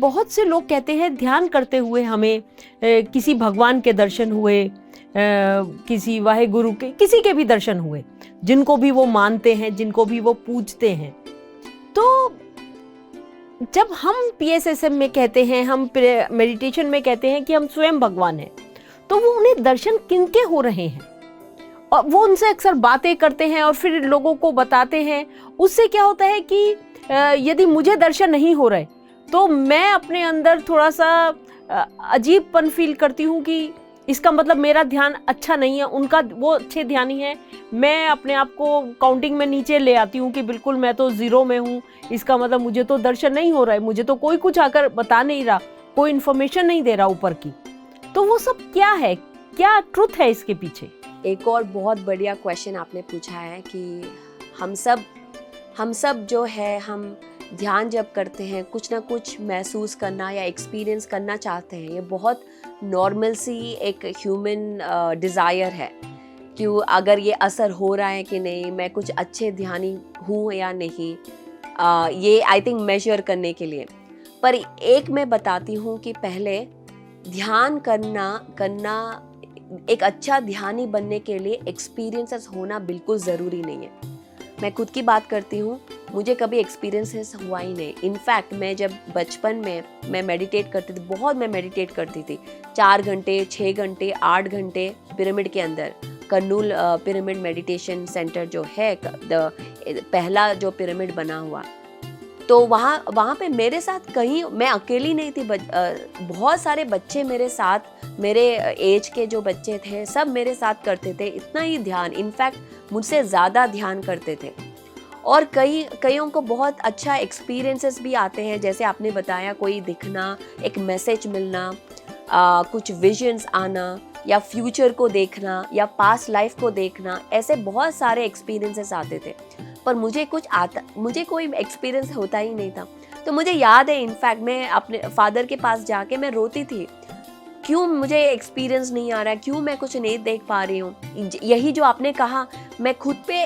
बहुत से लोग कहते हैं ध्यान करते हुए हमें किसी भगवान के दर्शन हुए, किसी वाहे गुरु के, किसी के भी दर्शन हुए, जिनको भी वो मानते हैं, जिनको भी वो पूजते हैं। तो जब हम PSSM में कहते हैं, हम मेडिटेशन में कहते हैं कि हम स्वयं भगवान हैं, तो वो उन्हें दर्शन किनके हो रहे हैं, और वो उनसे अक्सर बातें करते हैं और फिर लोगों को बताते हैं। उससे क्या होता है कि यदि मुझे दर्शन नहीं हो रहे तो मैं अपने अंदर थोड़ा सा अजीबपन फील करती हूँ कि इसका मतलब मेरा ध्यान अच्छा नहीं है, उनका वो अच्छे ध्यानी है, मैं अपने आप को काउंटिंग में नीचे ले आती हूँ कि बिल्कुल मैं तो जीरो में हूँ, इसका मतलब मुझे तो दर्शन नहीं हो रहा है, मुझे तो कोई कुछ आकर बता नहीं रहा, कोई इन्फॉर्मेशन नहीं दे रहा ऊपर की। तो वो सब क्या है, क्या ट्रुथ है इसके पीछे? एक और बहुत बढ़िया क्वेश्चन आपने पूछा है कि हम सब जो है, हम ध्यान जब करते हैं कुछ ना कुछ महसूस करना या एक्सपीरियंस करना चाहते हैं। ये बहुत नॉर्मल सी एक ह्यूमन डिज़ायर है कि अगर ये असर हो रहा है कि नहीं, मैं कुछ अच्छे ध्यानी हूँ या नहीं, ये आई थिंक मेजर करने के लिए। पर एक मैं बताती हूँ कि पहले ध्यान करना एक अच्छा ध्यानी बनने के लिए एक्सपीरियंसेस होना बिल्कुल ज़रूरी नहीं है। मैं खुद की बात करती हूँ, मुझे कभी एक्सपीरियंसेस हुआ ही नहीं। इनफैक्ट मैं जब बचपन में मैं मेडिटेट करती थी, बहुत मैं मेडिटेट करती थी, 4 घंटे 6 घंटे 8 घंटे पिरामिड के अंदर, कर्नूल पिरामिड मेडिटेशन सेंटर जो है, पहला जो पिरामिड बना हुआ, तो वहाँ पे मेरे साथ कहीं, मैं अकेली नहीं थी, बहुत सारे बच्चे मेरे साथ, मेरे एज के जो बच्चे थे सब मेरे साथ करते थे इतना ही ध्यान, इनफैक्ट मुझसे ज़्यादा ध्यान करते थे। और कईयों को बहुत अच्छा एक्सपीरियंसेस भी आते हैं, जैसे आपने बताया, कोई दिखना, एक मैसेज मिलना, कुछ विजन्स आना, या फ्यूचर को देखना, या पास्ट लाइफ को देखना, ऐसे बहुत सारे एक्सपीरियंसेस आते थे। पर मुझे कोई एक्सपीरियंस होता ही नहीं था। तो मुझे याद है, इनफैक्ट मैं अपने फादर के पास जाके मैं रोती थी, क्यों मुझे एक्सपीरियंस नहीं आ रहा है, क्यों मैं कुछ नहीं देख पा रही हूँ। यही जो आपने कहा, मैं खुद पे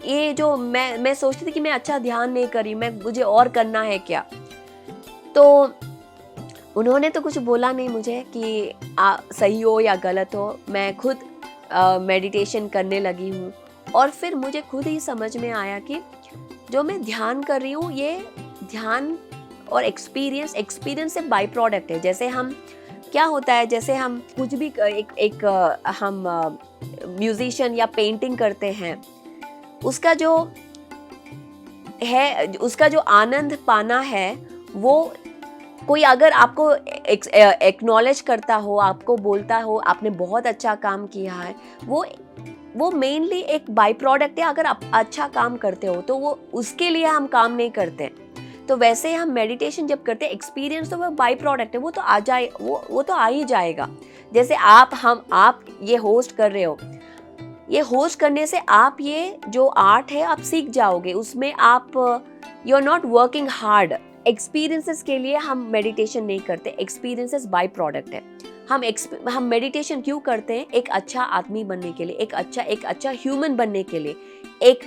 ये जो मैं सोचती थी कि मैं अच्छा ध्यान नहीं कर रही, मुझे और करना है क्या। तो उन्होंने तो कुछ बोला नहीं मुझे कि सही हो या गलत हो, मैं खुद मेडिटेशन करने लगी हूँ। और फिर मुझे खुद ही समझ में आया कि जो मैं ध्यान कर रही हूँ, ये ध्यान और एक्सपीरियंस से बाई प्रोडक्ट है। जैसे हम, क्या होता है, जैसे हम कुछ भी हम म्यूजिशियन या पेंटिंग करते हैं, उसका जो आनंद पाना है, वो कोई अगर आपको एक्नॉलेज करता हो, आपको बोलता हो आपने बहुत अच्छा काम किया है, वो मेनली एक बाई प्रोडक्ट है। अगर आप अच्छा काम करते हो तो वो उसके लिए हम काम नहीं करते। तो वैसे हम मेडिटेशन जब करते हैं, एक्सपीरियंस तो वो बाई प्रोडक्ट है, वो तो आ जाए, वो तो आ ही जाएगा। जैसे आप ये होस्ट कर रहे हो, ये होस्ट करने से आप ये जो आर्ट है आप सीख जाओगे, उसमें आप you are not working hard. Experiences के लिए हम मेडिटेशन नहीं करते, एक्सपीरियंसेस बाय प्रोडक्ट है। हम मेडिटेशन क्यों करते हैं? एक अच्छा आदमी बनने के लिए, एक अच्छा ह्यूमन बनने के लिए, एक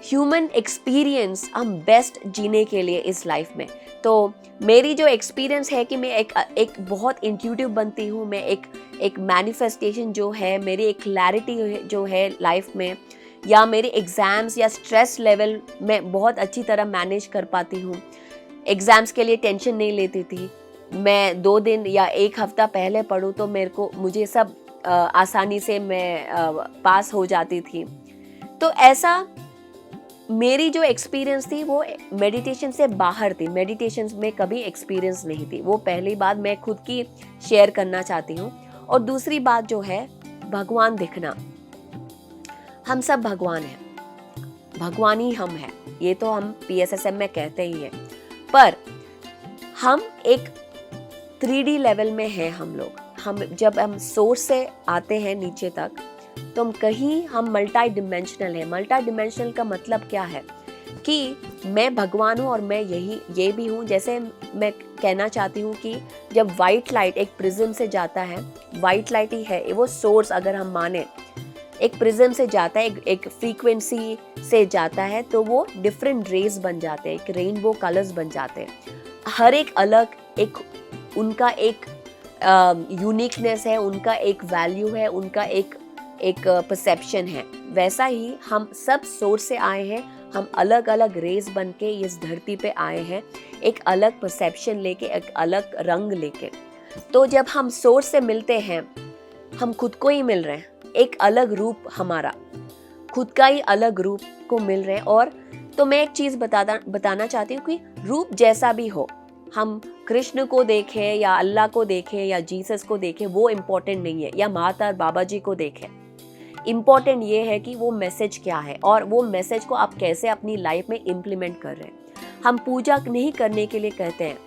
ह्यूमन एक्सपीरियंस हम बेस्ट जीने के लिए इस लाइफ में। तो मेरी जो एक्सपीरियंस है कि मैं एक बहुत इंट्यूटिव बनती हूँ, मैं एक मैनिफेस्टेशन जो है, मेरी एक क्लैरिटी जो है लाइफ में, या मेरे एग्ज़ाम्स या स्ट्रेस लेवल मैं बहुत अच्छी तरह मैनेज कर पाती हूँ। एग्ज़ाम्स के लिए टेंशन नहीं लेती थी, मैं 2 दिन या 1 हफ्ता पहले पढ़ूँ तो मुझे सब आसानी से मैं पास हो जाती थी। तो ऐसा मेरी जो एक्सपीरियंस थी वो मेडिटेशन से बाहर थी, मेडिटेशन में कभी एक्सपीरियंस नहीं थी। वो पहली बात मैं खुद की शेयर करना चाहती हूँ। और दूसरी बात जो है, भगवान दिखना, हम सब भगवान हैं, भगवान ही हम हैं, ये तो हम PSSM में कहते ही हैं। पर हम एक 3D लेवल में हैं हम लोग। जब हम सोर्स से आते हैं नीचे तक, तो हम मल्टी डिमेंशनल है। मल्टी डिमेंशनल का मतलब क्या है कि मैं भगवान हूँ और मैं ये भी हूँ। जैसे मैं कहना चाहती हूँ कि जब वाइट लाइट एक प्रिज्म से जाता है, वाइट लाइट ही है वो सोर्स, अगर हम माने एक प्रिज्म से जाता है, एक फ्रीक्वेंसी से जाता है, तो वो डिफरेंट रेज बन जाते हैं, एक रेनबो कलर्स बन जाते हैं। हर एक अलग एक उनका एक यूनिकनेस है, उनका एक वैल्यू है, उनका एक परसेप्शन है। वैसा ही हम सब सोर्स से आए हैं, हम अलग अलग रेस बन के इस धरती पे आए हैं, एक अलग परसेप्शन लेके, एक अलग रंग लेके। तो जब हम सोर्स से मिलते हैं, हम खुद को ही मिल रहे हैं, एक अलग रूप, हमारा खुद का ही अलग रूप को मिल रहे हैं। और तो मैं एक चीज़ बताना चाहती हूँ कि रूप जैसा भी हो, हम कृष्ण को देखें या अल्लाह को देखें या जीसस को देखें, वो इम्पोर्टेंट नहीं है, या माता और बाबा जी को देखें। इम्पोर्टेंट ये है कि वो मैसेज क्या है और वो मैसेज को आप कैसे अपनी लाइफ में इम्प्लीमेंट कर रहे हैं। हम पूजा नहीं करने के लिए कहते हैं,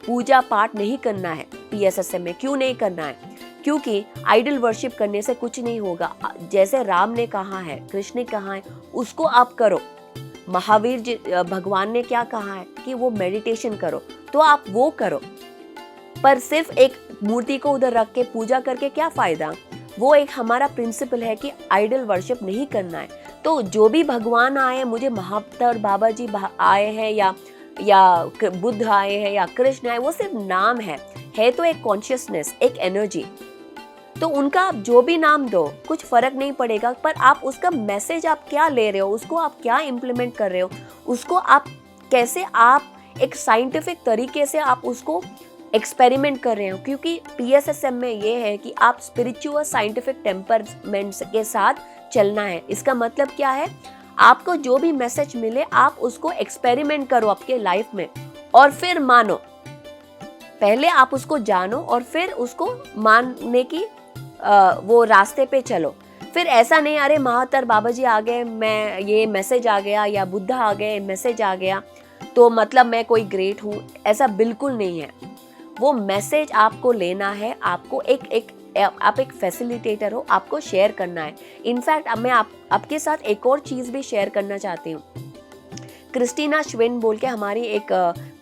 पूजा पाठ नहीं करना है PSSM में। क्यों नहीं करना है? क्योंकि आइडल वर्शिप करने से कुछ नहीं होगा। जैसे राम ने कहा है, कृष्ण ने कहा है, उसको आप करो। महावीर जी भगवान ने क्या कहा है कि वो मेडिटेशन करो, तो आप वो करो। पर सिर्फ एक मूर्ति को उधर रख के पूजा करके क्या फायदा? वो एक हमारा प्रिंसिपल है कि आइडल वर्शिप नहीं करना है। तो जो भी भगवान आए, मुझे महावीर बाबा जी आए हैं या बुद्ध आए हैं या कृष्ण आए, वो सिर्फ नाम है तो एक कॉन्शियसनेस, एक एनर्जी। तो उनका आप जो भी नाम दो, कुछ फर्क नहीं पड़ेगा, पर आप उसका मैसेज आप क्या ले रहे हो, उसको आप क्या इम्प्लीमेंट कर रहे हो, उसको आप कैसे, आप एक साइंटिफिक तरीके से आप उसको एक्सपेरिमेंट कर रहे हो। क्योंकि PSSM में ये है कि आप स्पिरिचुअल साइंटिफिक टेम्परमेंट के साथ चलना है। इसका मतलब क्या है? आपको जो भी मैसेज मिले, आप उसको एक्सपेरिमेंट करो आपके लाइफ में और फिर मानो। पहले आप उसको जानो और फिर उसको मानने की वो रास्ते पे चलो। फिर ऐसा नहीं, अरे महातर बाबा जी आ गए, मैं ये मैसेज आ गया, या बुद्धा आ गए, मैसेज आ गया, तो मतलब मैं कोई ग्रेट हूँ। ऐसा बिल्कुल नहीं है। वो मैसेज आपको लेना है, आपको आप एक फैसिलिटेटर हो, आपको शेयर करना है। इनफैक्ट मैं आपके साथ एक और चीज़ भी शेयर करना चाहती हूँ। क्रिस्टीना श्विन बोल के हमारी एक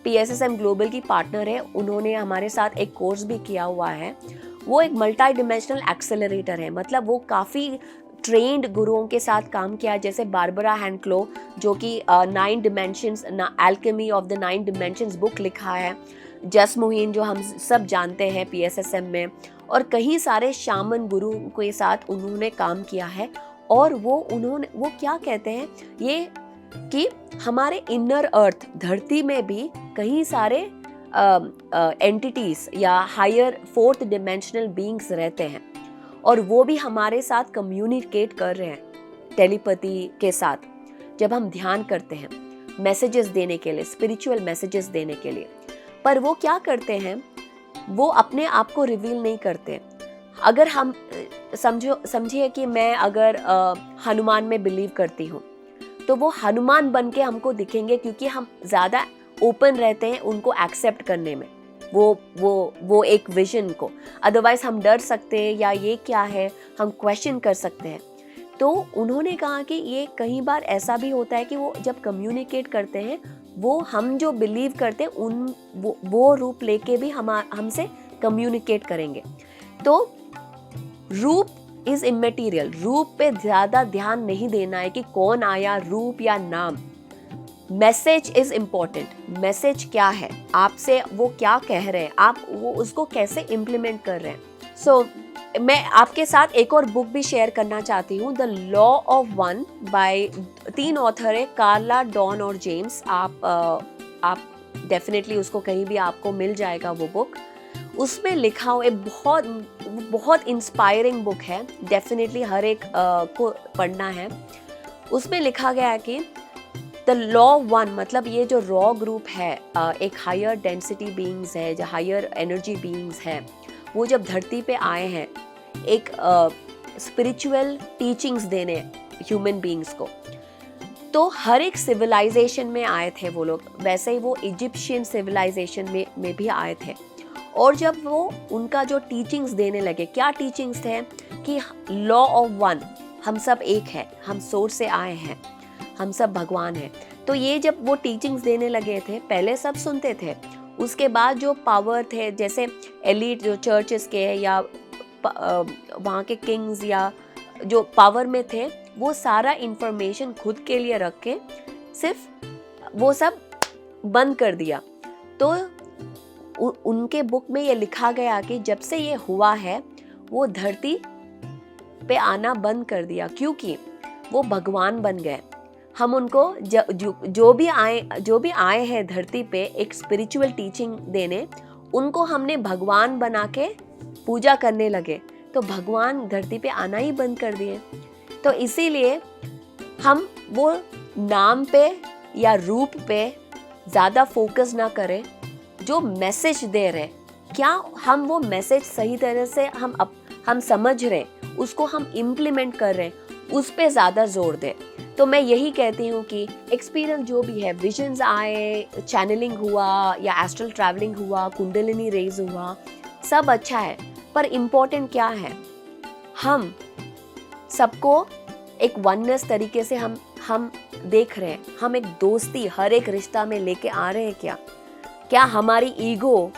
PSSM ग्लोबल की पार्टनर है, उन्होंने हमारे साथ एक कोर्स भी किया हुआ है। वो एक मल्टी डिमेंशनल एक्सेलरेटर है, मतलब वो काफ़ी ट्रेंड गुरुओं के साथ काम किया, जैसे बारबरा हैंक्लो जो कि 9 dimensions, alchemy of the 9 dimensions book लिखा है। जस मोहिन जो हम सब जानते हैं PSSM में, और कई सारे शामन गुरु के साथ उन्होंने काम किया है। और वो क्या कहते हैं ये कि हमारे इनर अर्थ धरती में भी कई सारे एंटिटीज या हायर 4th डिमेंशनल बीइंग्स रहते हैं, और वो भी हमारे साथ कम्युनिकेट कर रहे हैं टेलीपैथी के साथ। जब हम ध्यान करते हैं मैसेजेस देने के लिए, स्पिरिचुअल मैसेजेस देने के लिए, पर वो क्या करते हैं, वो अपने आप को रिवील नहीं करते। अगर हम समझिए कि मैं अगर हनुमान में बिलीव करती हूँ, तो वो हनुमान बन के हमको दिखेंगे, क्योंकि हम ज़्यादा ओपन रहते हैं उनको एक्सेप्ट करने में, वो एक विजन को। अदरवाइज हम डर सकते हैं, या ये क्या है, हम क्वेश्चन कर सकते हैं। तो उन्होंने कहा कि ये कई बार ऐसा भी होता है कि वो जब कम्युनिकेट करते हैं, वो हम जो बिलीव करते हैं वो रूप लेके भी हमसे कम्युनिकेट करेंगे। तो रूप इज इमेटीरियल, रूप पे ज़्यादा ध्यान नहीं देना है कि कौन आया, रूप या नाम। Message is important. मैसेज क्या है, आपसे वो क्या कह रहे हैं, आप वो उसको कैसे इम्प्लीमेंट कर रहे हैं। सो मैं आपके साथ एक और बुक भी शेयर करना चाहती हूँ, the law of one by 3 author है, कार्ला, डॉन और जेम्स। आप डेफिनेटली उसको कहीं भी आपको मिल जाएगा वो बुक। उसमें लिखा हुआ बहुत इंस्पायरिंग बुक है, डेफिनेटली हर एक को पढ़ना है। उसमें लिखा गया है कि द लॉ वन, मतलब ये जो रॉ ग्रुप है, एक हायर डेंसिटी बीइंग्स है, जो हायर एनर्जी बीइंग्स है, वो जब धरती पे आए हैं एक स्पिरिचुअल टीचिंग्स देने ह्यूमन बीइंग्स को, तो हर एक सिविलाइजेशन में आए थे वो लोग। वैसे ही वो इजिप्शियन सिविलाइजेशन में भी आए थे। और जब वो उनका जो टीचिंग्स देने लगे, क्या टीचिंग्स थे कि लॉ ऑफ वन, हम सब एक है, हम सोर्स से आए हैं, हम सब भगवान हैं। तो ये जब वो टीचिंग्स देने लगे थे, पहले सब सुनते थे। उसके बाद जो पावर थे, जैसे एलीट जो चर्चेस के या वहाँ के किंग्स या जो पावर में थे, वो सारा इंफॉर्मेशन खुद के लिए रख के सिर्फ वो सब बंद कर दिया। तो उनके बुक में ये लिखा गया कि जब से ये हुआ है वो धरती पे आना बंद कर दिया, क्योंकि वो भगवान बन गए। हम उनको जो भी आए हैं धरती पे एक स्पिरिचुअल टीचिंग देने, उनको हमने भगवान बना के पूजा करने लगे, तो भगवान धरती पे आना ही बंद कर दिए। तो इसीलिए हम वो नाम पे या रूप पे ज़्यादा फोकस ना करें, जो मैसेज दे रहे क्या हम वो मैसेज सही तरह से हम समझ रहे, उसको हम इम्प्लीमेंट कर रहे, उस पे ज़्यादा जोर दें। तो मैं यही कहती हूँ कि एक्सपीरियंस जो भी है, विजन्स आए, चैनलिंग हुआ या एस्ट्रल ट्रैवलिंग हुआ, कुंडलिनी रेज हुआ, सब अच्छा है, पर इम्पोर्टेंट क्या है, हम सबको एक वननेस तरीके से हम देख रहे हैं, हम एक दोस्ती हर एक रिश्ता में लेके आ रहे हैं क्या हमारी ईगो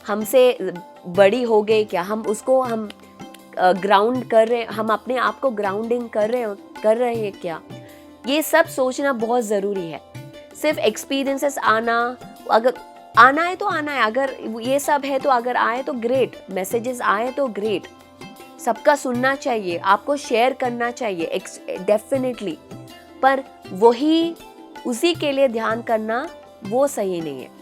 हमसे बड़ी हो गई, क्या हम उसको ग्राउंड कर रहे, हम अपने आप को ग्राउंडिंग कर रहे हैं क्या? ये सब सोचना बहुत ज़रूरी है। सिर्फ एक्सपीरियंसेस अगर आना है तो आना है, अगर ये सब है तो अगर आए तो ग्रेट, मैसेजेस आए तो ग्रेट, सबका सुनना चाहिए, आपको शेयर करना चाहिए डेफिनेटली, पर उसी के लिए ध्यान करना वो सही नहीं है।